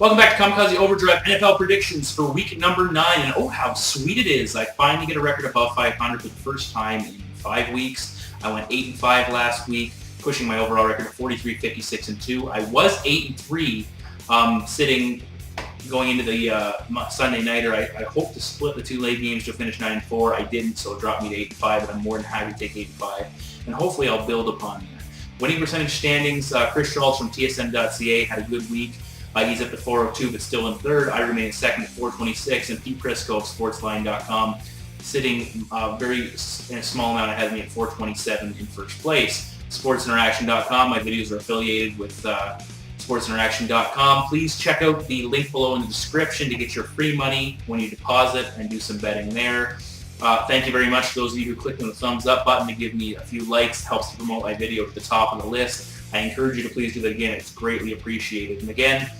Welcome back to Kamikaze Overdrive NFL predictions for week number 9. And oh, how sweet it is. I finally get a record above 500 for the first time in 5 weeks. I went 8-5 last week, pushing my overall record to 43, 56, and 2. I was 8-3 sitting going into the Sunday nighter. I hope to split the 2 late games to finish 9-4. I didn't, so it dropped me to 8-5, but I'm more than happy to take 8-5. And hopefully I'll build upon that. Winning percentage standings, Chris Schultz from TSN.ca had a good week. He's up to 402, but still in third. I remain in second at 426, and Pete Prisco of Sportsline.com sitting very in a small amount ahead of me at 427 in first place. SportsInteraction.com, my videos are affiliated with SportsInteraction.com. Please check out the link below in the description to get your free money when you deposit and do some betting there. Thank you very much to those of you who clicked on the thumbs up button to give me a few likes. It helps to promote my video to the top of the list. I encourage you to please do that again. It's greatly appreciated. And again,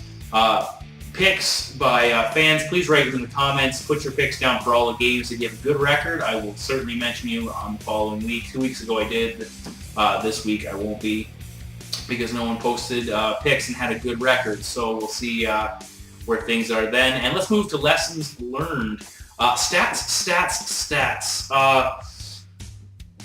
picks by fans, please write in the comments. Put your picks down for all the games that give a good record. I will certainly mention you on the following week. 2 weeks ago I did. This week I won't be because no one posted picks and had a good record. So we'll see where things are then. And let's move to lessons learned. Stats.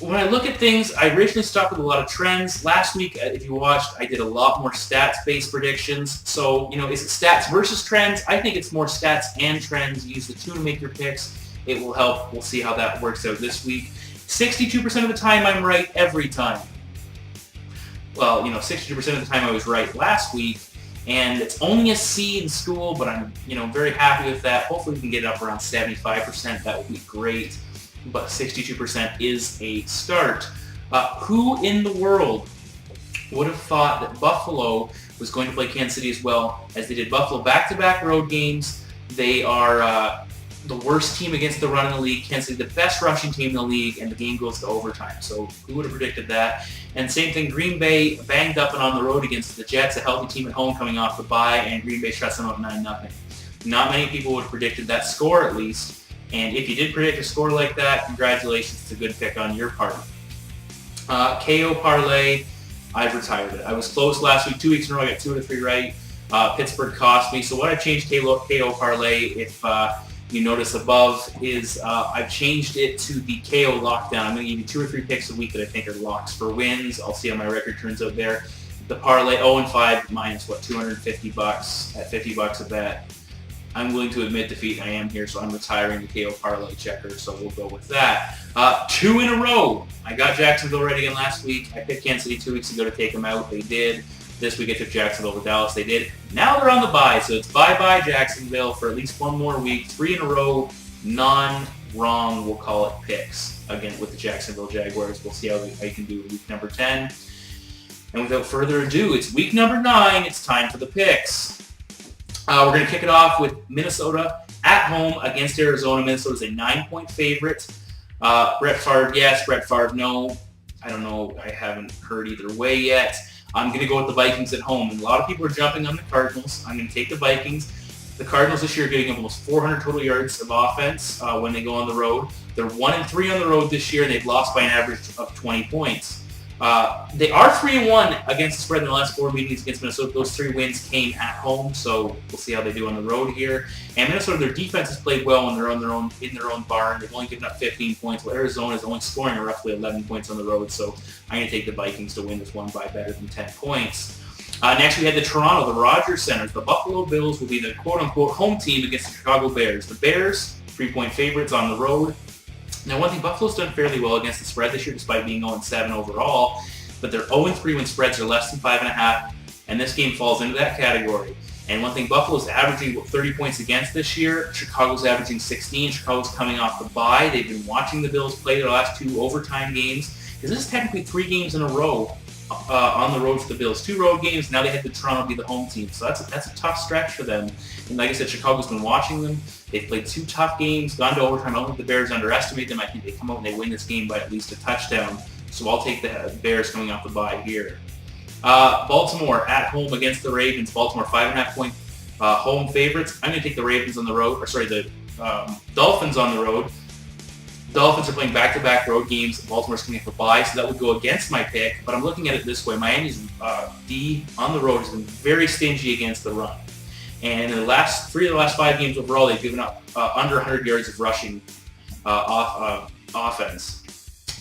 When I look at things, I originally stuck with a lot of trends. Last week, if you watched, I did a lot more stats-based predictions. So, is it stats versus trends? I think it's more stats and trends. Use the two to make your picks. It will help. We'll see how that works out this week. 62% of the time, I'm right every time. Well, 62% of the time I was right last week. And it's only a C in school, but I'm, very happy with that. Hopefully we can get it up around 75%. That would be great. But 62% is a start. Who in the world would have thought that Buffalo was going to play Kansas City as well as they did? Buffalo back-to-back road games. They are the worst team against the run in the league. Kansas City, the best rushing team in the league, and the game goes to overtime. So who would have predicted that? And same thing, Green Bay banged up and on the road against the Jets, a healthy team at home coming off the bye, and Green Bay shuts them out 9-0. Not many people would have predicted that score, at least. And if you did predict a score like that, congratulations. It's a good pick on your part. KO parlay, I've retired it. I was close last week. 2 weeks in a row, I got 2 out of 3 right. Pittsburgh cost me. So what I've changed KO parlay, if you notice above, is I've changed it to the KO lockdown. I'm going to give you 2 or 3 picks a week that I think are locks for wins. I'll see how my record turns out there. The parlay 0-5 minus $250 at $50 a bet. I'm willing to admit defeat. I am here, so I'm retiring the KO parlay checker, so we'll go with that. 2 in a row. I got Jacksonville right again last week. I picked Kansas City 2 weeks ago to take them out. They did. This week I took Jacksonville over Dallas. They did. Now they're on the bye, so it's bye-bye Jacksonville for at least one more week. 3 in a row, non-wrong, we'll call it, picks. Again, with the Jacksonville Jaguars. We'll see how I can do in week number 10. And without further ado, it's week number 9. It's time for the picks. We're going to kick it off with Minnesota at home against Arizona. Minnesota's a 9-point favorite. Brett Favre, yes. Brett Favre, no. I don't know. I haven't heard either way yet. I'm going to go with the Vikings at home. And a lot of people are jumping on the Cardinals. I'm going to take the Vikings. The Cardinals this year are getting almost 400 total yards of offense when they go on the road. They're 1-3 on the road this year, and they've lost by an average of 20 points. They are 3-1 against the spread in the last 4 meetings against Minnesota. Those 3 wins came at home, so we'll see how they do on the road here. And Minnesota, their defense has played well when they're in their own barn. They've only given up 15 points, while Arizona is only scoring roughly 11 points on the road. So I'm going to take the Vikings to win this one by better than 10 points. Next, we had the Toronto, the Rogers Centers. The Buffalo Bills will be the quote-unquote home team against the Chicago Bears. The Bears, 3-point favorites on the road. Now, one thing, Buffalo's done fairly well against the spread this year, despite being 0-7 overall, but they're 0-3 when spreads are less than 5.5, and this game falls into that category. And one thing, Buffalo's averaging about 30 points against this year. Chicago's averaging 16. Chicago's coming off the bye. They've been watching the Bills play their last 2 overtime games, because this is technically 3 games in a row on the road for the Bills. 2 road games, now they have to Toronto be the home team. So that's a tough stretch for them. And like I said, Chicago's been watching them. They've played 2 tough games, gone to overtime. I don't think the Bears underestimate them. I think they come out and they win this game by at least a touchdown. So I'll take the Bears coming off the bye here. Baltimore at home against the Ravens. Baltimore 5.5-point home favorites. I'm going to take the Ravens on the road, the Dolphins on the road. Dolphins are playing back-to-back road games. Baltimore's coming off a bye, so that would go against my pick. But I'm looking at it this way. Miami's D on the road has been very stingy against the run. And in the last 5 games overall, they've given up under 100 yards of rushing offense.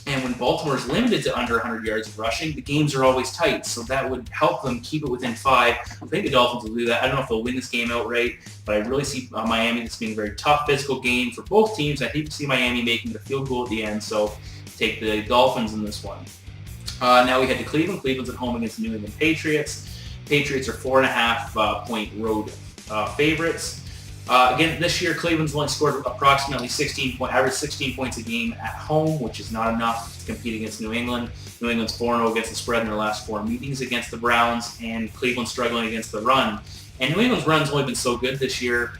And when Baltimore's limited to under 100 yards of rushing, the games are always tight. So that would help them keep it within 5. I think the Dolphins will do that. I don't know if they'll win this game outright, but I really see Miami this being a very tough physical game for both teams. I hate to see Miami making the field goal at the end, so take the Dolphins in this one. Now we head to Cleveland. Cleveland's at home against the New England Patriots. Patriots are 4.5 point road favorites. Again, this year, Cleveland's only scored approximately 16 points a game at home, which is not enough to compete against New England. New England's 4-0 against the spread in their last 4 meetings against the Browns, and Cleveland's struggling against the run. And New England's run's only been so good this year,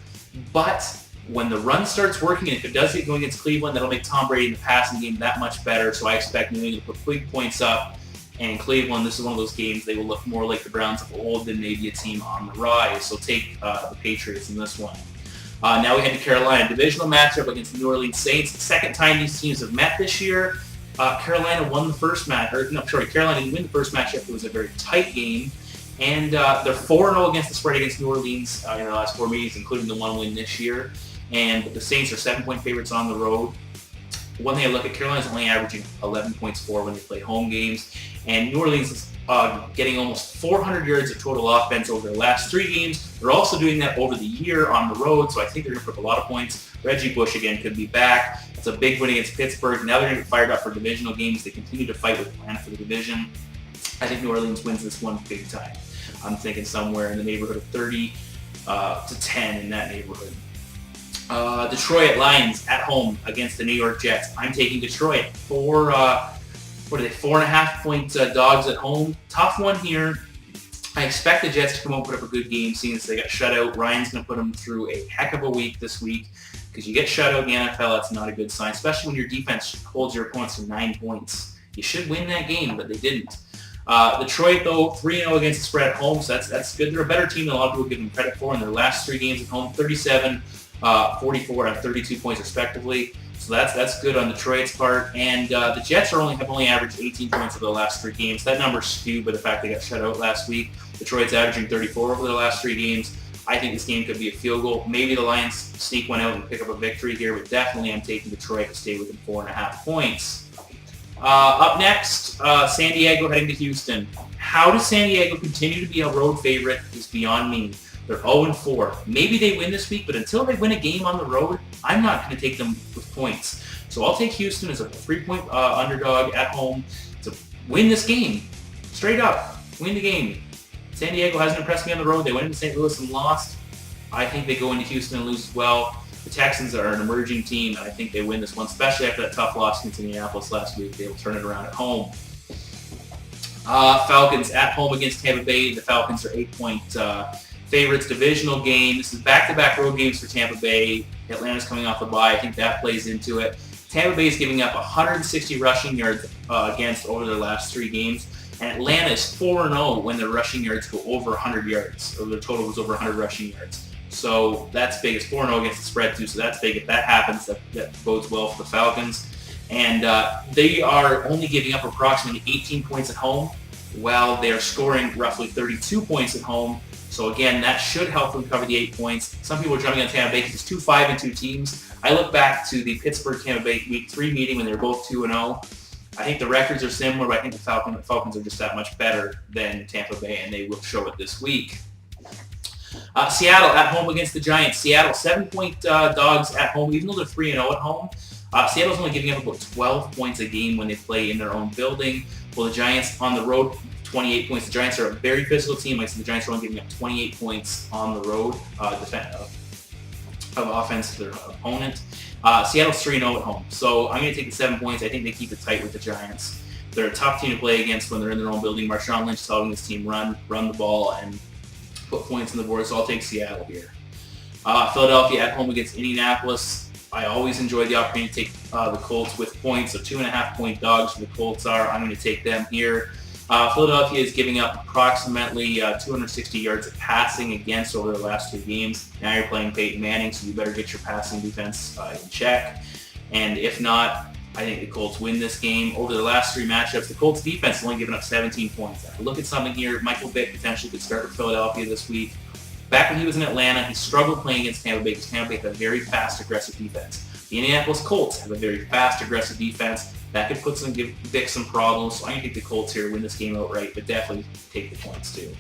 but when the run starts working, and if it does get going against Cleveland, that'll make Tom Brady in the passing game that much better. So I expect New England to put big points up. And Cleveland, this is one of those games they will look more like the Browns of old than maybe a team on the rise. So take the Patriots in this one. Now we head to Carolina. Divisional matchup against the New Orleans Saints. Second time these teams have met this year. Carolina won the first match. Carolina didn't win the first matchup. It was a very tight game. And they're 4-0 against the spread against New Orleans in the last 4 meetings, including the one win this year. And the Saints are 7-point favorites on the road. One thing I look at, Carolina's only averaging 11 points for when they play home games. And New Orleans is getting almost 400 yards of total offense over their last 3 games. They're also doing that over the year on the road, so I think they're going to put up a lot of points. Reggie Bush, again, could be back. It's a big win against Pittsburgh. Now they're going to get fired up for divisional games. They continue to fight with Atlanta for the division. I think New Orleans wins this one big time. I'm thinking somewhere in the neighborhood of 30 to 10 in that neighborhood. Detroit Lions at home against the New York Jets. I'm taking Detroit for 4.5 point dogs at home. Tough one here. I expect the Jets to come out and put up a good game, seeing as they got shut out. Ryan's going to put them through a heck of a week this week, because you get shut out in the NFL, that's not a good sign, especially when your defense holds your opponents to 9 points. You should win that game, but they didn't. Detroit, though, 3-0 against the spread at home, so that's good. They're a better team than a lot of people give them credit for in their last 3 games at home, 37, 44, and 32 points respectively. So that's good on Detroit's part. And the Jets have only averaged 18 points over the last 3 games. That number's skewed by the fact they got shut out last week. Detroit's averaging 34 over the last 3 games. I think this game could be a field goal. Maybe the Lions sneak one out and pick up a victory here, but definitely I'm taking Detroit to stay within 4.5 points. Up next, San Diego heading to Houston. How does San Diego continue to be a road favorite is beyond me. They're 0-4. Maybe they win this week, but until they win a game on the road, I'm not going to take them with points. So I'll take Houston as a 3-point underdog at home to win this game. Straight up, win the game. San Diego hasn't impressed me on the road. They went into St. Louis and lost. I think they go into Houston and lose as well. The Texans are an emerging team, and I think they win this one, especially after that tough loss against Indianapolis last week. They will turn it around at home. Falcons at home against Tampa Bay. The Falcons are 8-point favorites. Divisional game. This is back-to-back road games for Tampa Bay. Atlanta's coming off a bye. I think that plays into it. Tampa Bay is giving up 160 rushing yards against over their last 3 games. And Atlanta is 4-0 when their rushing yards go over 100 yards, or their total was over 100 rushing yards. So that's big. It's 4-0 against the spread too, so that's big. If that happens, that bodes well for the Falcons. And they are only giving up approximately 18 points at home, while they are scoring roughly 32 points at home. So again, that should help them cover the 8 points. Some people are jumping on Tampa Bay because it's 2-5-2 teams. I look back to the Pittsburgh-Tampa Bay Week 3 meeting when they were both 2-0. I think the records are similar, but I think the Falcons are just that much better than Tampa Bay, and they will show it this week. Seattle at home against the Giants. Seattle 7-point dogs at home, even though they're 3-0 at home. Seattle's only giving up about 12 points a game when they play in their own building. Well, the Giants on the road, 28 points. The Giants are a very physical team. Like I said, the Giants are only giving up 28 points on the road of offense to their opponent. Seattle's 3-0 at home. So I'm going to take the 7 points. I think they keep it tight with the Giants. They're a tough team to play against when they're in their own building. Marshawn Lynch is helping this team run the ball and put points on the board. So I'll take Seattle here. Philadelphia at home against Indianapolis. I always enjoy the opportunity to take the Colts with points. So 2.5-point dogs for the Colts are. I'm going to take them here. Philadelphia is giving up approximately 260 yards of passing against over the last 2 games. Now you're playing Peyton Manning, so you better get your passing defense in check. And if not, I think the Colts win this game. Over the last 3 matchups, the Colts defense has only given up 17 points. I look at something here. Michael Vick potentially could start with Philadelphia this week. Back when he was in Atlanta, he struggled playing against Tampa Bay because Tampa Bay had a very fast, aggressive defense. The Indianapolis Colts have a very fast, aggressive defense. That could give Vic some problems. So I'm going to take the Colts here, win this game outright, but definitely take the points too.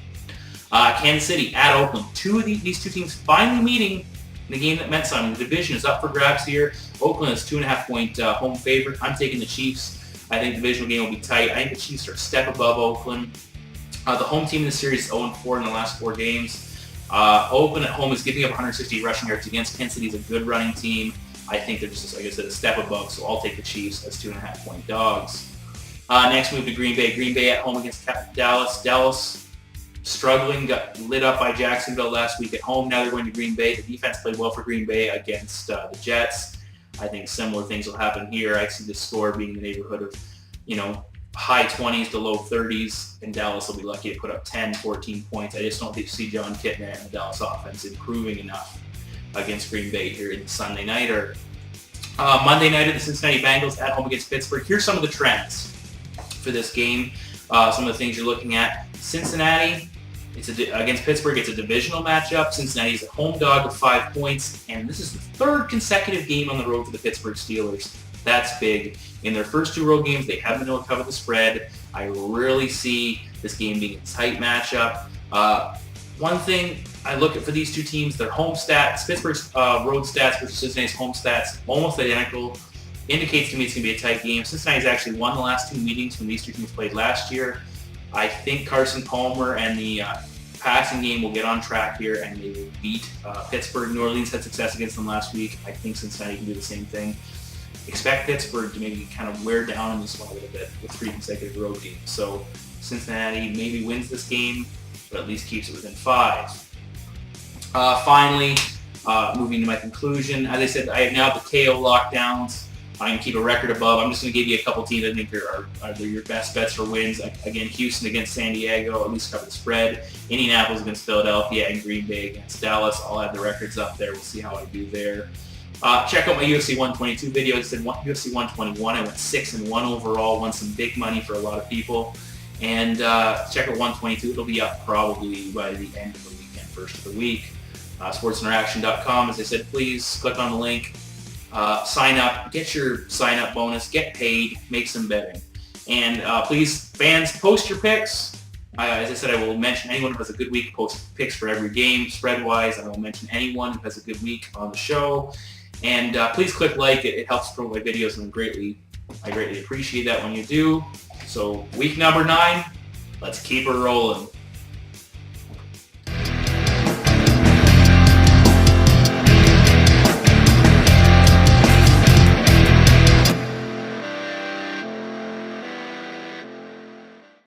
Kansas City at Oakland. These two teams finally meeting in the game that meant something. The division is up for grabs here. Oakland is 2.5-point home favorite. I'm taking the Chiefs. I think the divisional game will be tight. I think the Chiefs are a step above Oakland. The home team in the series is 0-4 in the last 4 games. Oakland at home is giving up 160 rushing yards against Kansas City. Is a good running team. I think they're just, like I said, a step above, so I'll take the Chiefs as 2.5-point dogs. Next, move to Green Bay. Green Bay at home against Dallas. Dallas struggling, got lit up by Jacksonville last week at home. Now they're going to Green Bay. The defense played well for Green Bay against the Jets. I think similar things will happen here. I see the score being in the neighborhood of, high 20s to low 30s, and Dallas will be lucky to put up 10, 14 points. I just don't see John Kitna and the Dallas offense improving enough against Green Bay here in the Sunday nighter. Monday nighter, the Cincinnati Bengals at home against Pittsburgh. Here's some of the trends for this game. Some of the things you're looking at. Cincinnati, against Pittsburgh, it's a divisional matchup. Cincinnati is a home dog with 5 points, and this is the 3rd consecutive game on the road for the Pittsburgh Steelers. That's big. In their first 2 road games, they haven't been able to cover the spread. I really see this game being a tight matchup. One thing I look at for these two teams, their home stats, Pittsburgh's road stats versus Cincinnati's home stats, almost identical. Indicates to me it's going to be a tight game. Cincinnati's actually won the last 2 meetings when these two teams played last year. I think Carson Palmer and the passing game will get on track here and they will beat Pittsburgh. New Orleans had success against them last week. I think Cincinnati can do the same thing. Expect Pittsburgh to maybe kind of wear down in this one a little bit with 3 consecutive road games. So Cincinnati maybe wins this game, but at least keeps it within 5. Finally, moving to my conclusion, as I said, I have now the KO lockdowns. I can keep a record above. I'm just going to give you a couple teams I think are your best bets for wins. Again, Houston against San Diego, at least cover the spread. Indianapolis against Philadelphia, and Green Bay against Dallas. I'll have the records up there. We'll see how I do there. Check out my UFC 122 video. I said UFC 121. I went 6-1 overall. Won some big money for a lot of people. And check out 122. It'll be up probably by the end of the weekend, first of the week. SportsInteraction.com. As I said, please click on the link. Sign up. Get your sign-up bonus. Get paid. Make some betting. And please, fans, post your picks. As I said, I will mention anyone who has a good week. Post picks for every game, spread-wise. I will mention anyone who has a good week on the show. And please click like. It helps promote my videos, and I greatly appreciate that when you do. So week number 9, let's keep her rolling.